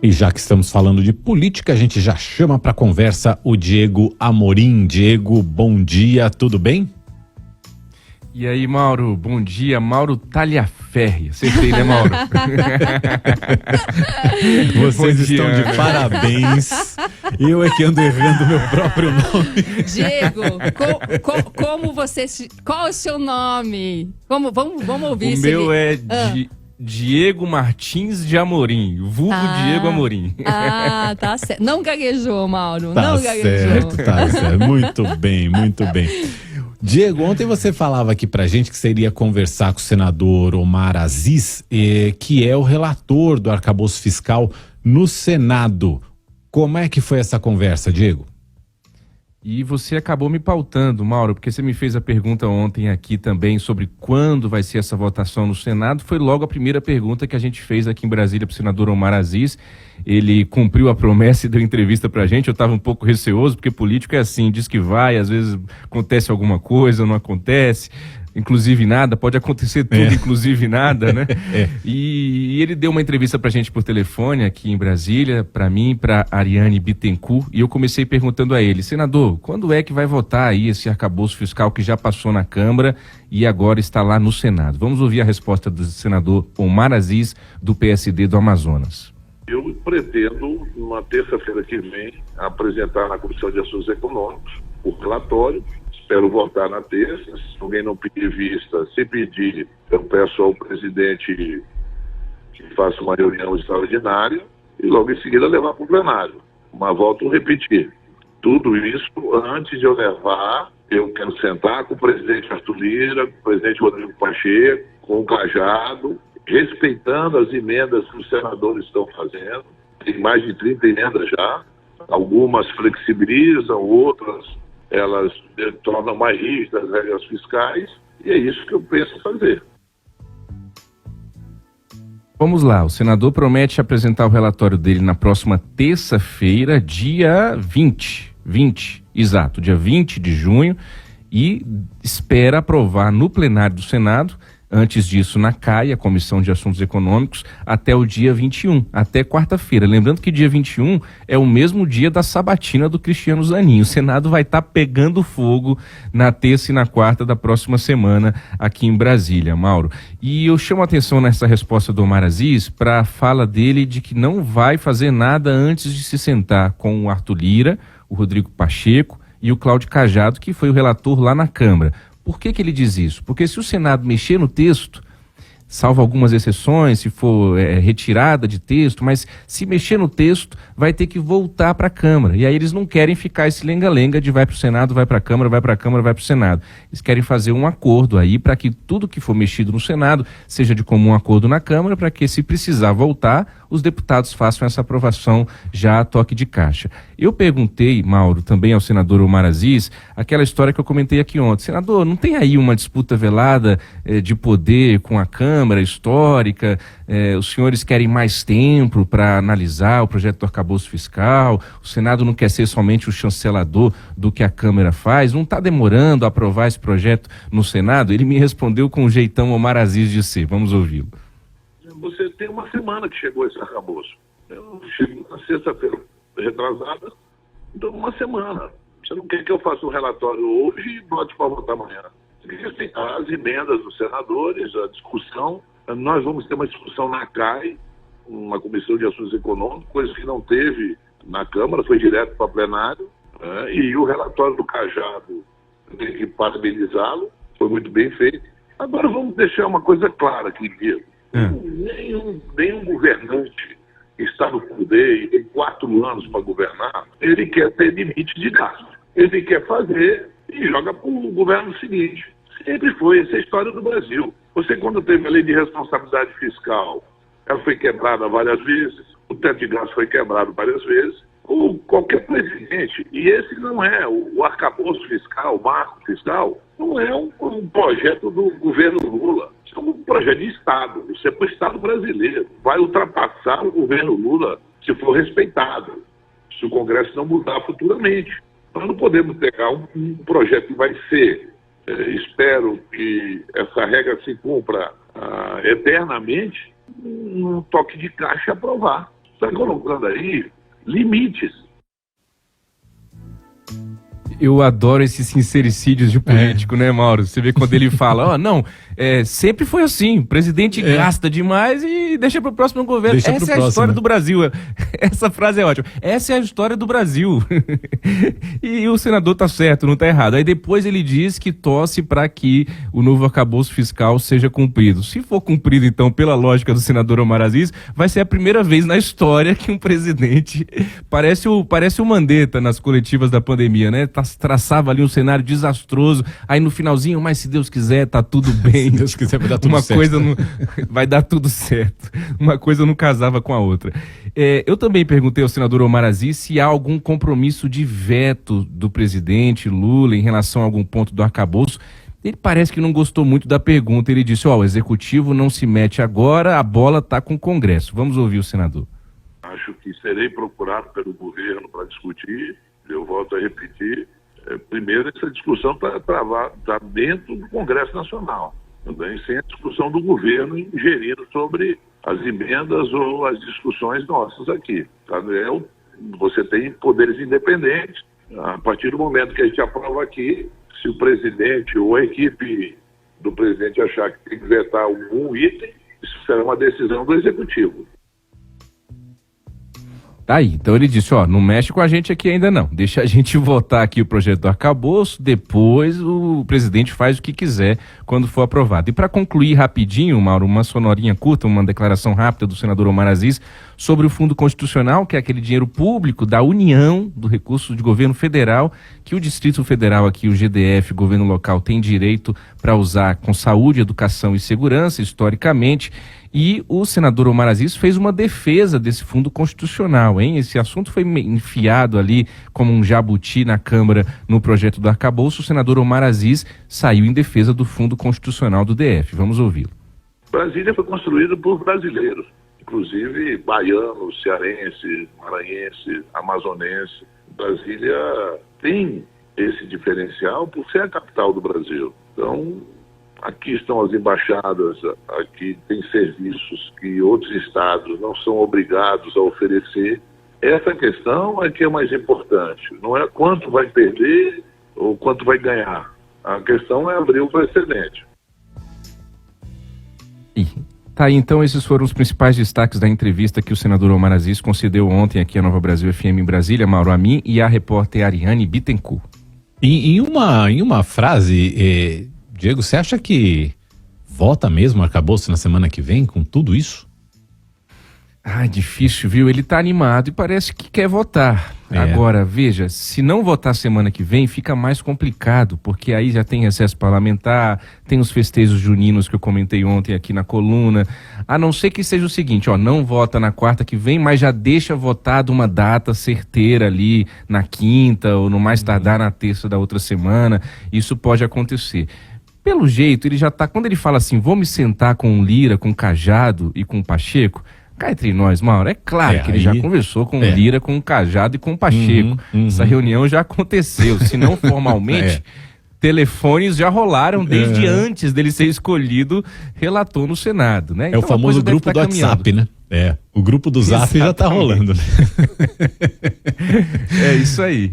E já que estamos falando de política, a gente já chama para conversa o Diego Amorim. Diego, bom dia, tudo bem? E aí, Mauro, bom dia. Mauro Talhaferri. Acertei, né, Mauro? Vocês estão de parabéns. Eu é que ando errando meu próprio nome. Diego, como você... Qual é o seu nome? Vamos ouvir. O meu é Diego Martins de Amorim, vulgo Diego Amorim. Tá certo. Não gaguejou, Mauro. Tá não certo, gaguejou. tá certo. Muito bem, muito bem. Diego, ontem você falava aqui pra gente que você iria conversar com o senador Omar Aziz, que é o relator do arcabouço fiscal no Senado. Como é que foi essa conversa, Diego? E você acabou me pautando, Mauro, porque você me fez a pergunta ontem aqui também sobre quando vai ser essa votação no Senado. Foi logo a primeira pergunta que a gente fez aqui em Brasília para o senador Omar Aziz. Ele cumpriu a promessa e deu entrevista para a gente. Eu estava um pouco receoso, porque político é assim, diz que vai, às vezes acontece alguma coisa, não acontece. Inclusive nada, pode acontecer tudo, inclusive nada, né? E ele deu uma entrevista pra gente por telefone aqui em Brasília, pra mim, pra Ariane Bittencourt, e eu comecei perguntando a ele: senador, quando é que vai votar aí esse arcabouço fiscal que já passou na Câmara e agora está lá no Senado? Vamos ouvir a resposta do senador Omar Aziz, do PSD do Amazonas. Eu pretendo, numa terça-feira que vem, apresentar na Comissão de Assuntos Econômicos o relatório. Espero votar na terça. Se alguém não pedir vista, se pedir, eu peço ao presidente que faça uma reunião extraordinária e logo em seguida levar para o plenário. Mas volto a repetir, tudo isso antes de eu levar, eu quero sentar com o presidente Arthur Lira, com o presidente Rodrigo Pacheco, com o Cajado, respeitando as emendas que os senadores estão fazendo. Tem mais de 30 emendas já, algumas flexibilizam, outras elas tornam mais rígidas as regras fiscais, e é isso que eu penso fazer. Vamos lá, o senador promete apresentar o relatório dele na próxima terça-feira, dia 20, exato, dia 20 de junho, e espera aprovar no plenário do Senado, antes disso na CAI, a Comissão de Assuntos Econômicos, até o dia 21, até quarta-feira. Lembrando que dia 21 é o mesmo dia da sabatina do Cristiano Zanin. O Senado vai estar pegando fogo na terça e na quarta da próxima semana aqui em Brasília, Mauro. E eu chamo a atenção nessa resposta do Omar Aziz para a fala dele de que não vai fazer nada antes de se sentar com o Arthur Lira, o Rodrigo Pacheco e o Cláudio Cajado, que foi o relator lá na Câmara. Por que ele diz isso? Porque se o Senado mexer no texto, salvo algumas exceções, se for retirada de texto, mas se mexer no texto, vai ter que voltar para a Câmara. E aí eles não querem ficar esse lenga-lenga de vai para o Senado, vai para a Câmara, vai para a Câmara, vai para o Senado. Eles querem fazer um acordo aí para que tudo que for mexido no Senado seja de comum acordo na Câmara, para que, se precisar voltar, os deputados façam essa aprovação já a toque de caixa. Eu perguntei, Mauro, também ao senador Omar Aziz, aquela história que eu comentei aqui ontem. Senador, não tem aí uma disputa velada de poder com a Câmara histórica? Os senhores querem mais tempo para analisar o projeto do arcabouço fiscal? O Senado não quer ser somente o chancelador do que a Câmara faz? Não está demorando a aprovar esse projeto no Senado? Ele me respondeu com um jeitão Omar Aziz de ser. Vamos ouvi-lo. Você tem uma semana que chegou esse arcabouço. Eu chego na sexta-feira retrasada, então uma semana. Você não quer que eu faça um relatório hoje e bote para votar amanhã. Você quer respeitar as emendas dos senadores, a discussão. Nós vamos ter uma discussão na CAI, uma Comissão de Assuntos Econômicos, coisa que não teve na Câmara, foi direto para plenário. E o relatório do Cajado, eu tenho que parabenizá-lo, foi muito bem feito. Agora vamos deixar uma coisa clara aqui, Diego. Nenhum governante que está no poder e tem 4 anos para governar, ele quer ter limite de gasto. Ele quer fazer e joga para o governo seguinte. Sempre foi essa a história do Brasil. Você, quando teve a lei de responsabilidade fiscal, ela foi quebrada várias vezes, o teto de gasto foi quebrado várias vezes, ou qualquer presidente, e esse não é o arcabouço fiscal, o marco fiscal, não é um projeto do governo Lula. Isso é um projeto de Estado, isso é para o Estado brasileiro. Vai ultrapassar o governo Lula se for respeitado, se o Congresso não mudar futuramente. Nós não podemos pegar um projeto que vai ser, espero que essa regra se cumpra eternamente, um toque de caixa e aprovar. está colocando aí limites. Eu adoro esses sincericídios de político, né, Mauro? Você vê quando ele fala, sempre foi assim, o presidente gasta demais e deixa pro próximo governo. Deixa Essa pro é a próximo, história né? do Brasil. Essa frase é ótima. Essa é a história do Brasil. E o senador tá certo, não tá errado. Aí depois ele diz que torce para que o novo arcabouço fiscal seja cumprido. Se for cumprido, então, pela lógica do senador Omar Aziz, vai ser a primeira vez na história que um presidente parece o Mandetta nas coletivas da pandemia, né? Traçava ali um cenário desastroso, aí no finalzinho, mas se Deus quiser, tá tudo bem. Se Deus quiser, vai dar tudo Uma certo. coisa não... vai dar tudo certo. Uma coisa não casava com a outra. Eu também perguntei ao senador Omar Aziz se há algum compromisso de veto do presidente Lula em relação a algum ponto do arcabouço. Ele parece que não gostou muito da pergunta. Ele disse, o executivo não se mete agora, a bola tá com o Congresso. Vamos ouvir o senador. Acho que serei procurado pelo governo para discutir. Eu volto a repetir. Primeiro, essa discussão está dentro do Congresso Nacional, também sem a discussão do governo ingerindo sobre as emendas ou as discussões nossas aqui. Tá? Você tem poderes independentes. A partir do momento que a gente aprova aqui, se o presidente ou a equipe do presidente achar que tem que vetar algum item, isso será uma decisão do Executivo. Tá aí, então ele disse, não mexe com a gente aqui ainda não, deixa a gente votar aqui o projeto do arcabouço, depois o presidente faz o que quiser quando for aprovado. E para concluir rapidinho, Mauro, uma sonorinha curta, uma declaração rápida do senador Omar Aziz sobre o Fundo Constitucional, que é aquele dinheiro público da União, do recurso de governo federal, que o Distrito Federal aqui, o GDF, o governo local, tem direito para usar com saúde, educação e segurança, historicamente. E o senador Omar Aziz fez uma defesa desse fundo constitucional, hein? Esse assunto foi enfiado ali como um jabuti na Câmara no projeto do arcabouço. O senador Omar Aziz saiu em defesa do fundo constitucional do DF. Vamos ouvi-lo. Brasília foi construída por brasileiros, inclusive baianos, cearenses, maranhenses, amazonenses. Brasília tem esse diferencial por ser a capital do Brasil. Então, aqui estão as embaixadas, aqui tem serviços que outros estados não são obrigados a oferecer. Essa questão é que é mais importante. Não é quanto vai perder ou quanto vai ganhar. A questão é abrir o precedente. Tá aí, então, esses foram os principais destaques da entrevista que o senador Omar Aziz concedeu ontem aqui à Nova Brasil FM em Brasília, Mauro, a mim e à repórter Ariane Bittencourt. Em uma frase... Diego, você acha que vota mesmo o arcabouço na semana que vem com tudo isso? Difícil, viu? Ele tá animado e parece que quer votar. Agora, veja, se não votar semana que vem, fica mais complicado, porque aí já tem recesso parlamentar, tem os festejos juninos que eu comentei ontem aqui na coluna, a não ser que seja o seguinte, não vota na quarta que vem, mas já deixa votado uma data certeira ali na quinta ou no mais tardar na terça da outra semana. Isso pode acontecer. Pelo jeito, ele já tá, quando ele fala assim, vou me sentar com o Lira, com o Cajado e com o Pacheco, cá entre nós, Mauro, é claro que ele já conversou com o Lira, com o Cajado e com o Pacheco. Essa reunião já aconteceu, se não formalmente, telefones já rolaram desde antes dele ser escolhido relator no Senado, né? É então, o famoso grupo do WhatsApp, né? O grupo do Zap já tá rolando, né? É isso aí.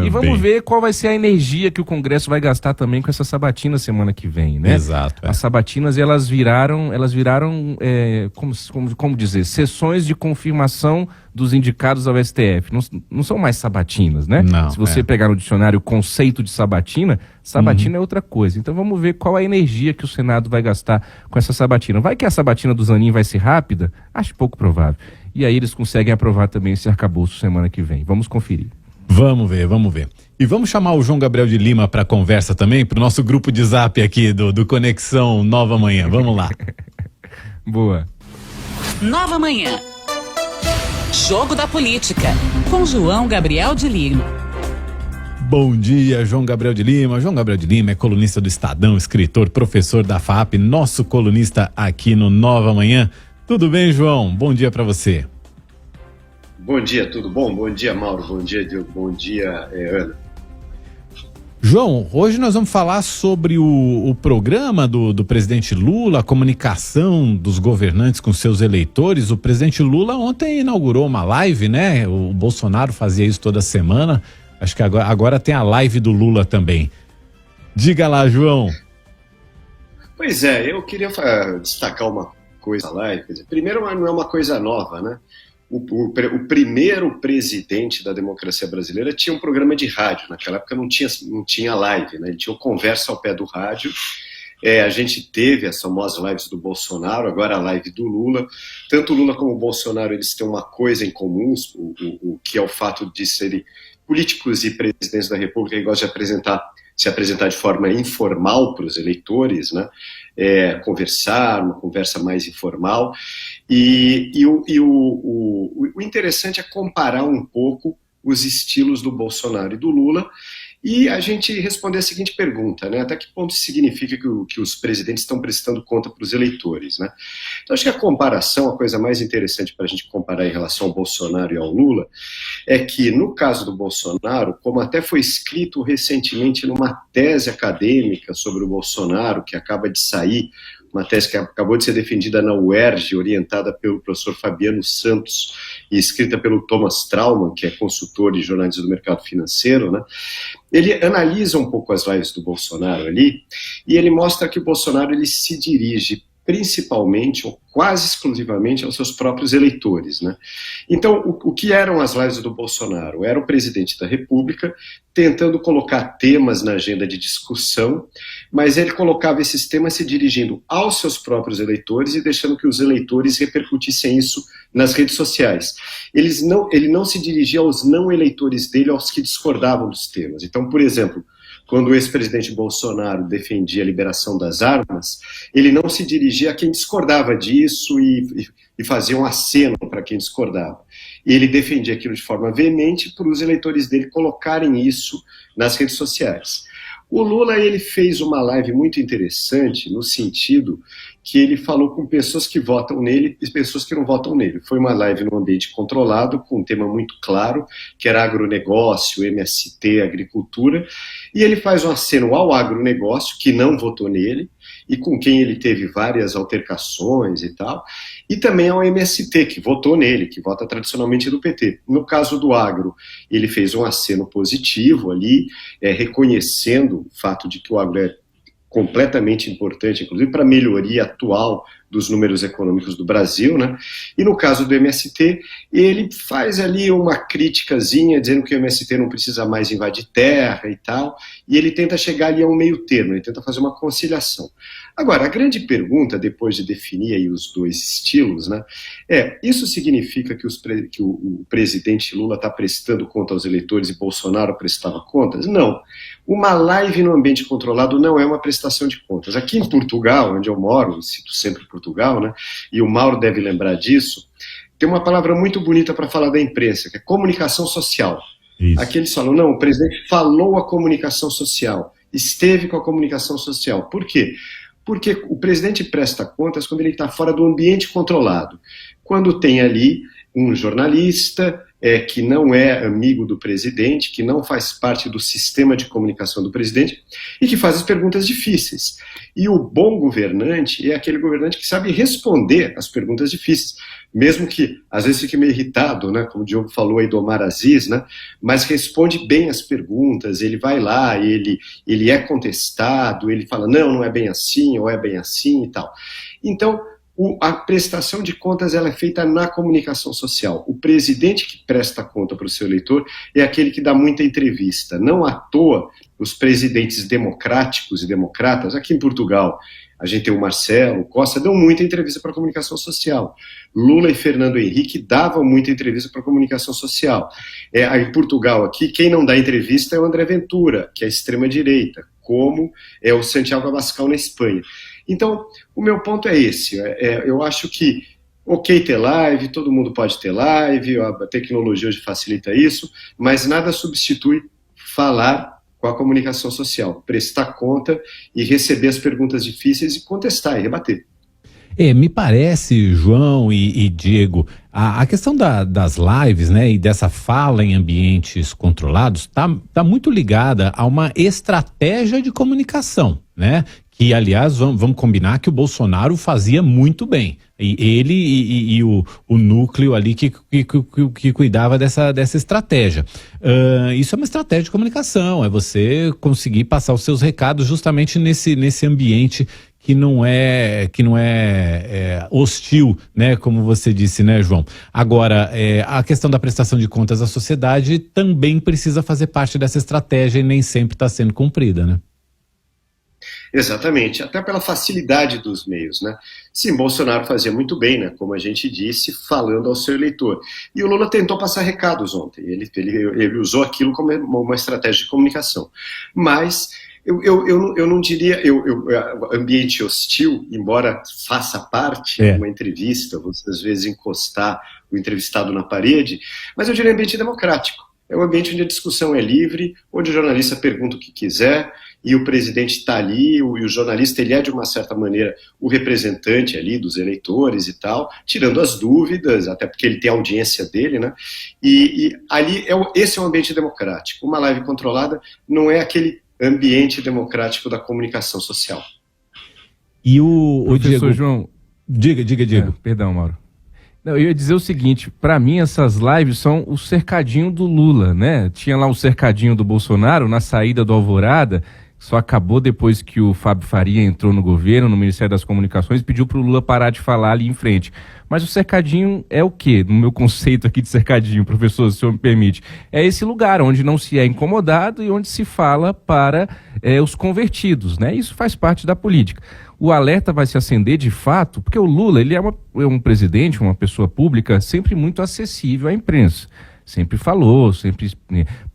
E vamos ver qual vai ser a energia que o Congresso vai gastar também com essa sabatina semana que vem, né? Exato. As sabatinas, elas viraram como dizer, sessões de confirmação dos indicados ao STF. Não são mais sabatinas, né? Não, se você pegar no dicionário o conceito de sabatina é outra coisa. Então vamos ver qual a energia que o Senado vai gastar com essa sabatina. Vai que a sabatina do Zanin vai ser rápida? Acho pouco provável. E aí eles conseguem aprovar também esse arcabouço semana que vem. Vamos conferir. Vamos ver. E vamos chamar o João Gabriel de Lima para conversa também, para o nosso grupo de Zap aqui do Conexão Nova Manhã. Vamos lá. Boa. Nova Manhã. Jogo da Política, com João Gabriel de Lima. Bom dia, João Gabriel de Lima. João Gabriel de Lima é colunista do Estadão, escritor, professor da FAP, nosso colunista aqui no Nova Manhã. Tudo bem, João? Bom dia para você. Bom dia, tudo bom? Bom dia, Mauro. Bom dia, Diogo. Bom dia, Ana. João, hoje nós vamos falar sobre o programa do presidente Lula, a comunicação dos governantes com seus eleitores. O presidente Lula ontem inaugurou uma live, né? O Bolsonaro fazia isso toda semana. Acho que agora tem a live do Lula também. Diga lá, João. Pois é, eu queria destacar uma coisa lá. Primeiro, não é uma coisa nova, né? O primeiro presidente da democracia brasileira tinha um programa de rádio. Naquela época não tinha live, né? Ele tinha conversa ao pé do rádio. A gente teve as famosas lives do Bolsonaro, agora a live do Lula. Tanto o Lula como o Bolsonaro, eles têm uma coisa em comum, o que é o fato de serem políticos e presidentes da República que gostam de se apresentar de forma informal para os eleitores, né? Conversar, uma conversa mais informal. O interessante é comparar um pouco os estilos do Bolsonaro e do Lula e a gente responder a seguinte pergunta, né? Até que ponto significa que os presidentes estão prestando conta para os eleitores, né? Então, acho que a comparação, a coisa mais interessante para a gente comparar em relação ao Bolsonaro e ao Lula, é que, no caso do Bolsonaro, como até foi escrito recentemente numa tese acadêmica sobre o Bolsonaro, que acaba de sair, uma tese que acabou de ser defendida na UERJ, orientada pelo professor Fabiano Santos e escrita pelo Thomas Trauman, que é consultor e jornalista do mercado financeiro, né? Ele analisa um pouco as lives do Bolsonaro ali e ele mostra que o Bolsonaro ele se dirige principalmente ou quase exclusivamente aos seus próprios eleitores, né? Então, o que eram as lives do Bolsonaro? Era o presidente da República tentando colocar temas na agenda de discussão, mas ele colocava esses temas se dirigindo aos seus próprios eleitores e deixando que os eleitores repercutissem isso nas redes sociais. Ele não se dirigia aos não eleitores dele, aos que discordavam dos temas. Então, por exemplo, quando o ex-presidente Bolsonaro defendia a liberação das armas, ele não se dirigia a quem discordava disso e fazia um aceno para quem discordava. Ele defendia aquilo de forma veemente para os eleitores dele colocarem isso nas redes sociais. O Lula ele fez uma live muito interessante no sentido que ele falou com pessoas que votam nele e pessoas que não votam nele. Foi uma live num ambiente controlado, com um tema muito claro, que era agronegócio, MST, agricultura, e ele faz um aceno ao agronegócio, que não votou nele, e com quem ele teve várias altercações e tal, e também ao MST, que votou nele, que vota tradicionalmente do PT. No caso do agro, ele fez um aceno positivo ali, reconhecendo o fato de que o agro é completamente importante, inclusive para a melhoria atual dos números econômicos do Brasil, né? E no caso do MST, ele faz ali uma criticazinha, dizendo que o MST não precisa mais invadir terra e tal, e ele tenta chegar ali a um meio termo, ele tenta fazer uma conciliação. Agora, a grande pergunta, depois de definir aí os dois estilos, né, isso significa que o presidente Lula está prestando conta aos eleitores e Bolsonaro prestava contas? Não. Uma live no ambiente controlado não é uma prestação de contas. Aqui em Portugal, onde eu moro, cito sempre Portugal, né, e o Mauro deve lembrar disso, tem uma palavra muito bonita para falar da imprensa, que é comunicação social. Isso. Aqui eles falam, não, o presidente falou a comunicação social, esteve com a comunicação social. Por quê? Porque o presidente presta contas quando ele está fora do ambiente controlado. Quando tem ali um jornalista que não é amigo do presidente, que não faz parte do sistema de comunicação do presidente e que faz as perguntas difíceis. E o bom governante é aquele governante que sabe responder as perguntas difíceis, mesmo que às vezes fique meio irritado, né, como o Diogo falou aí do Omar Aziz, né, mas responde bem as perguntas, ele vai lá, ele é contestado, ele fala, não é bem assim, ou é bem assim e tal. Então, a prestação de contas ela é feita na comunicação social. O presidente que presta conta para o seu eleitor é aquele que dá muita entrevista. Não à toa, os presidentes democráticos e democratas, aqui em Portugal, a gente tem o Marcelo Costa, dão muita entrevista para a comunicação social. Lula e Fernando Henrique davam muita entrevista para a comunicação social. Em Portugal, aqui, quem não dá entrevista é o André Ventura, que é a extrema-direita, como é o Santiago Abascal na Espanha. Então, o meu ponto é esse. Eu acho que, ok ter live, todo mundo pode ter live, a tecnologia hoje facilita isso, mas nada substitui falar com a comunicação social, prestar conta e receber as perguntas difíceis e contestar e rebater. Me parece, João e Diego, a questão das lives, né, e dessa fala em ambientes controlados tá muito ligada a uma estratégia de comunicação, né? Que, aliás, vamos combinar que o Bolsonaro fazia muito bem. E ele e o núcleo ali que cuidava dessa estratégia. Isso é uma estratégia de comunicação, é você conseguir passar os seus recados justamente nesse ambiente que não é hostil, né, como você disse, né, João? Agora, a questão da prestação de contas à sociedade também precisa fazer parte dessa estratégia e nem sempre está sendo cumprida, né? Exatamente, até pela facilidade dos meios, né? Sim, Bolsonaro fazia muito bem, né? Como a gente disse, falando ao seu eleitor. E o Lula tentou passar recados ontem, ele usou aquilo como uma estratégia de comunicação. Mas eu não diria, ambiente hostil, embora faça parte de uma entrevista, você às vezes encostar o entrevistado na parede, mas eu diria ambiente democrático. É um ambiente onde a discussão é livre, onde o jornalista pergunta o que quiser, e o presidente está ali, e o jornalista ele é de uma certa maneira o representante ali dos eleitores e tal, tirando as dúvidas, até porque ele tem a audiência dele, né? E ali esse é um ambiente democrático. Uma live controlada não é aquele ambiente democrático da comunicação social. E o Professor Diego... João... Diga. Perdão, Mauro. Não, eu ia dizer o seguinte, para mim essas lives são o cercadinho do Lula, né? Tinha lá o cercadinho do Bolsonaro na saída do Alvorada, só acabou depois que o Fábio Faria entrou no governo, no Ministério das Comunicações, e pediu para o Lula parar de falar ali em frente. Mas o cercadinho é o quê? No meu conceito aqui de cercadinho, professor, se o senhor me permite, é esse lugar onde não se é incomodado e onde se fala para os convertidos, né? Isso faz parte da política. O alerta vai se acender de fato, porque o Lula ele é um presidente, uma pessoa pública sempre muito acessível à imprensa. Sempre falou, sempre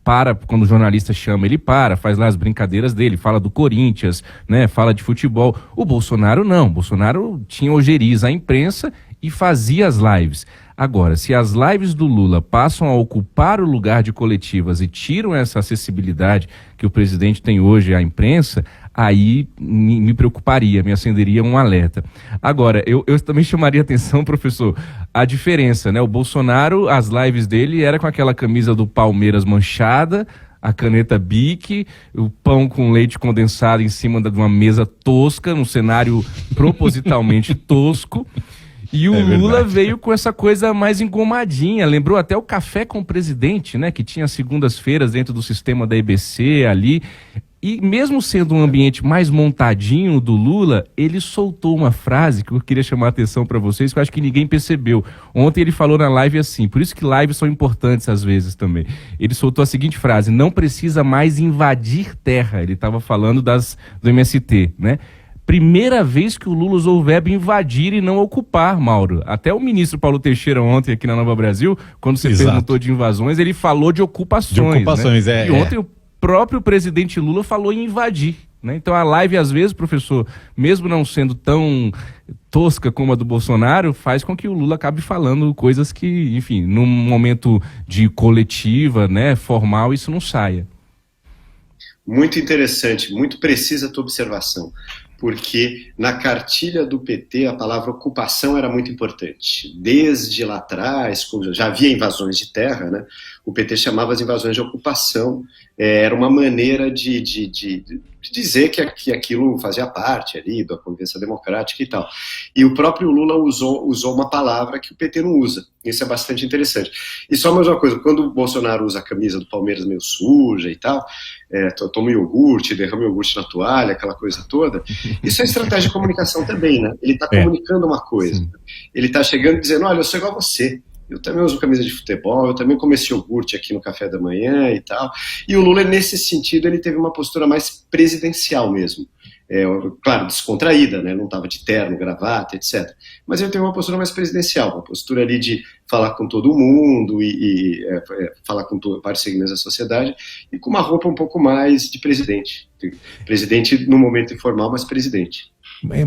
para, quando o jornalista chama, ele faz lá as brincadeiras dele, fala do Corinthians, né, fala de futebol. O Bolsonaro não, o Bolsonaro tinha ojeriza à imprensa e fazia as lives. Agora, se as lives do Lula passam a ocupar o lugar de coletivas e tiram essa acessibilidade que o presidente tem hoje à imprensa, aí me preocuparia, me acenderia um alerta. Agora, eu também chamaria atenção, professor, a diferença, né? O Bolsonaro, as lives dele era com aquela camisa do Palmeiras manchada, a caneta Bic, o pão com leite condensado em cima de uma mesa tosca, num cenário propositalmente tosco. E o Lula veio com essa coisa mais engomadinha, lembrou até o Café com o Presidente, né, que tinha segundas-feiras dentro do sistema da EBC ali, e mesmo sendo um ambiente mais montadinho do Lula, ele soltou uma frase que eu queria chamar a atenção para vocês, que eu acho que ninguém percebeu. Ontem ele falou na live assim, por isso que lives são importantes às vezes também. Ele soltou a seguinte frase, não precisa mais invadir terra, ele estava falando do MST, né? Primeira vez que o Lula usou o verbo invadir e não ocupar, Mauro. Até o ministro Paulo Teixeira ontem aqui na Nova Brasil, quando você perguntou de invasões, ele falou de ocupações. Né? E ontem o próprio presidente Lula falou em invadir. Né? Então a live, às vezes, professor, mesmo não sendo tão tosca como a do Bolsonaro, faz com que o Lula acabe falando coisas que, enfim, num momento de coletiva, né, formal, isso não saia. Muito interessante, muito precisa a tua observação. Porque na cartilha do PT a palavra ocupação era muito importante. Desde lá atrás, quando já havia invasões de terra, né, o PT chamava as invasões de ocupação. Era uma maneira de dizer que aquilo fazia parte ali da convivência democrática e tal. E o próprio Lula usou uma palavra que o PT não usa. Isso é bastante interessante. E só mais uma coisa, quando o Bolsonaro usa a camisa do Palmeiras meio suja e tal, toma iogurte, derrama iogurte na toalha, aquela coisa toda, isso é estratégia de comunicação também, né? Ele está comunicando uma coisa. Sim. Ele está chegando e dizendo, olha, eu sou igual a você. Eu também uso camisa de futebol, eu também comi esse iogurte aqui no café da manhã e tal. E o Lula, nesse sentido, ele teve uma postura mais presidencial mesmo. Claro, descontraída, né? Não estava de terno, gravata, etc. Mas ele teve uma postura mais presidencial, uma postura ali de falar com todo mundo e falar com vários segmentos da sociedade e com uma roupa um pouco mais de presidente. Presidente no momento informal, mas presidente.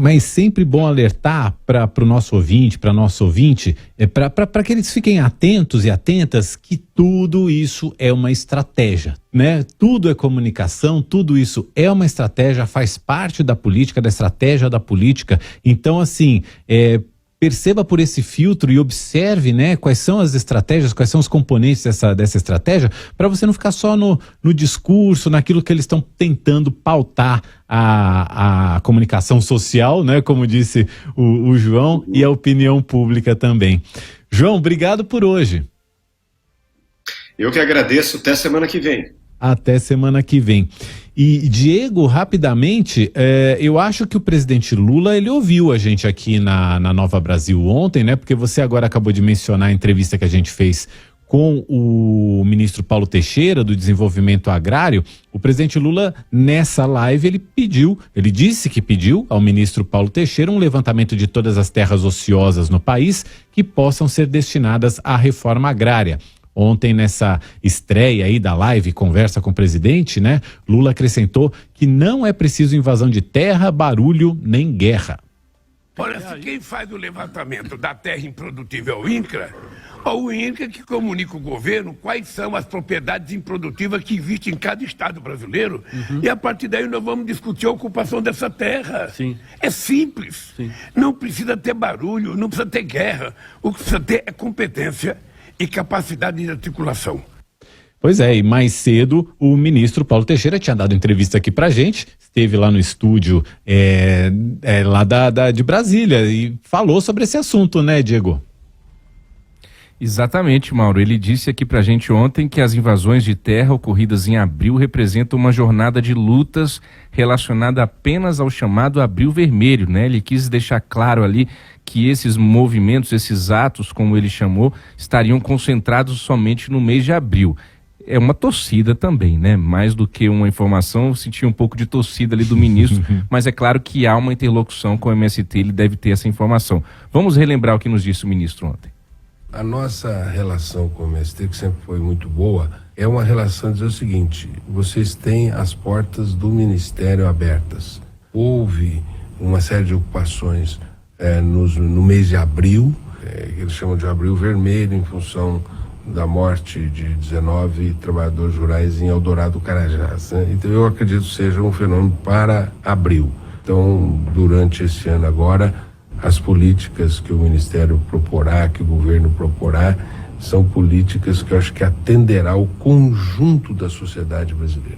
Mas sempre bom alertar para o nosso ouvinte, para nosso ouvinte, para que eles fiquem atentos e atentas que tudo isso é uma estratégia, né? Tudo é comunicação, tudo isso é uma estratégia, faz parte da política, da estratégia da política. Então, assim, perceba por esse filtro e observe, né, quais são as estratégias, quais são os componentes dessa estratégia, para você não ficar só no discurso, naquilo que eles estão tentando pautar a comunicação social, né, como disse o João, e a opinião pública também. João, obrigado por hoje. Eu que agradeço. Até semana que vem. Até semana que vem. E, Diego, rapidamente, eu acho que o presidente Lula, ele ouviu a gente aqui na Nova Brasil ontem, né? Porque você agora acabou de mencionar a entrevista que a gente fez com o ministro Paulo Teixeira, do Desenvolvimento Agrário. O presidente Lula, nessa live, ele disse que pediu ao ministro Paulo Teixeira um levantamento de todas as terras ociosas no país que possam ser destinadas à reforma agrária. Ontem, nessa estreia aí da live, conversa com o presidente, né? Lula acrescentou que não é preciso invasão de terra, barulho, nem guerra. Olha, se quem faz o levantamento da terra improdutível é o INCRA, ou o INCRA que comunica o governo quais são as propriedades improdutivas que existem em cada estado brasileiro, e a partir daí nós vamos discutir a ocupação dessa terra. Sim. É simples. Sim. Não precisa ter barulho, não precisa ter guerra. O que precisa ter é competência e capacidade de articulação. Pois é, e mais cedo o ministro Paulo Teixeira tinha dado entrevista aqui pra gente, esteve lá no estúdio lá de Brasília e falou sobre esse assunto, né, Diego? Exatamente, Mauro. Ele disse aqui pra gente ontem que as invasões de terra ocorridas em abril representam uma jornada de lutas relacionada apenas ao chamado Abril Vermelho, né? Ele quis deixar claro ali que esses movimentos, esses atos, como ele chamou, estariam concentrados somente no mês de abril. É uma torcida também, né? Mais do que uma informação, eu senti um pouco de torcida ali do ministro, mas é claro que há uma interlocução com o MST, ele deve ter essa informação. Vamos relembrar o que nos disse o ministro ontem. A nossa relação com o MST, que sempre foi muito boa, é uma relação de dizer o seguinte: vocês têm as portas do Ministério abertas. Houve uma série de ocupações no mês de abril, que eles chamam de Abril Vermelho, em função da morte de 19 trabalhadores rurais em Eldorado, Carajás, né? Então eu acredito que seja um fenômeno para abril. Então, durante esse ano agora, as políticas que o Ministério proporá, que o governo proporá, são políticas que eu acho que atenderá ao conjunto da sociedade brasileira.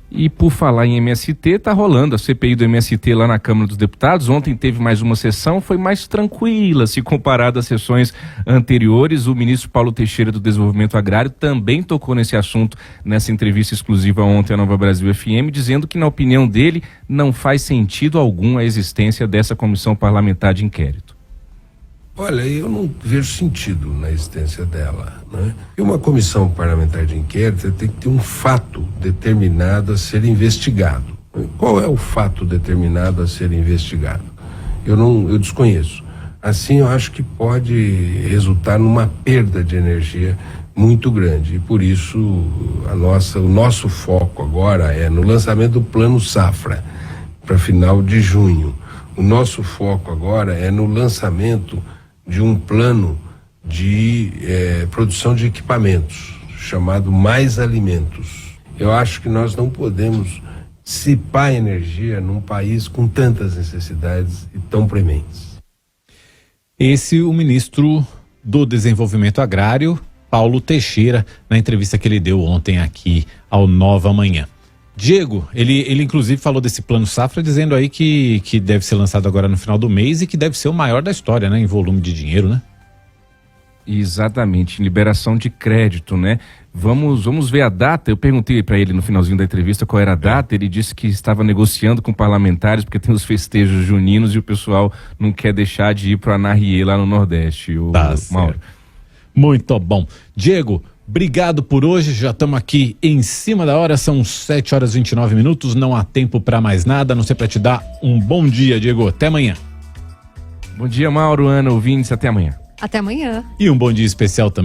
E por falar em MST, tá rolando a CPI do MST lá na Câmara dos Deputados. Ontem teve mais uma sessão, foi mais tranquila se comparado às sessões anteriores. O ministro Paulo Teixeira do Desenvolvimento Agrário também tocou nesse assunto nessa entrevista exclusiva ontem à Nova Brasil FM, dizendo que, na opinião dele, não faz sentido algum a existência dessa comissão parlamentar de inquérito. Olha, eu não vejo sentido na existência dela, né? E uma comissão parlamentar de inquérito tem que ter um fato determinado a ser investigado. Qual é o fato determinado a ser investigado? Eu desconheço. Assim, eu acho que pode resultar numa perda de energia muito grande. E por isso, o nosso foco agora é no lançamento do Plano Safra, para final de junho. O nosso foco agora é no lançamento de um plano de produção de equipamentos, chamado Mais Alimentos. Eu acho que nós não podemos dissipar energia num país com tantas necessidades e tão prementes. Esse o ministro do Desenvolvimento Agrário, Paulo Teixeira, na entrevista que ele deu ontem aqui ao Nova Manhã. Diego, ele inclusive falou desse Plano Safra, dizendo aí que deve ser lançado agora no final do mês e que deve ser o maior da história, né? Em volume de dinheiro, né? Exatamente, liberação de crédito, né? Vamos ver a data. Eu perguntei para ele no finalzinho da entrevista qual era a data. Ele disse que estava negociando com parlamentares porque tem os festejos juninos e o pessoal não quer deixar de ir para a Anarie lá no Nordeste, Mauro. Muito bom. Diego, obrigado por hoje, já estamos aqui em cima da hora, são 7h29, não há tempo para mais nada, a não ser para te dar um bom dia, Diego, até amanhã. Bom dia, Mauro, Ana, ouvintes, até amanhã. Até amanhã. E um bom dia especial também